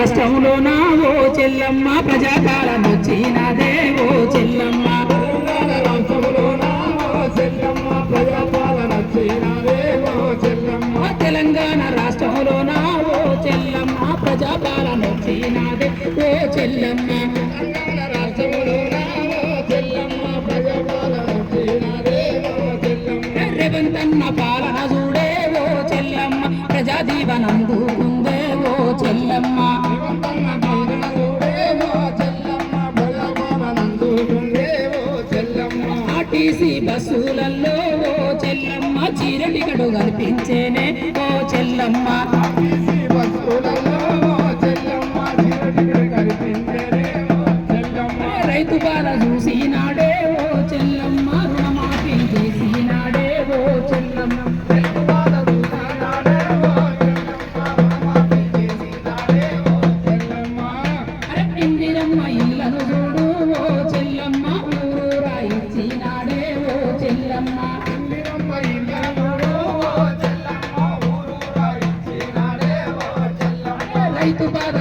రాష్ట్రంలోన ఓ చెల్లమ్మ ప్రజాపాలన వచ్చినదే ఓ చెల్లమ్మ తెలంగాణ రాష్ట్రంలోన ఓ చెల్లమ్మ ప్రజాపాలన వచ్చినదే ఓ చెల్లమ్మ రేవంతన్న పాలన చూడే ఓ చెల్లమ్మ ప్రజాదీవనందుకుందే ఓ చెల్లమ్మ ఆర్టీసీ బస్సులలో ఓ చెల్లమ్మ చీరటికడు కల్పించేనే ఓ చెల్లమ్మ రైతు బాల చూసినాడే ఓ చెల్లమ్మ రుణమాఫీ చేసినాడే ఓ చెల్లమ్మ ఇందిరమ్మ ఇళ్ళను చూడు ఓ చెల్లమ్మ ఊరూరా ఇచ్చినాడే ఓ చెల్లమ్మ రైతు బాధ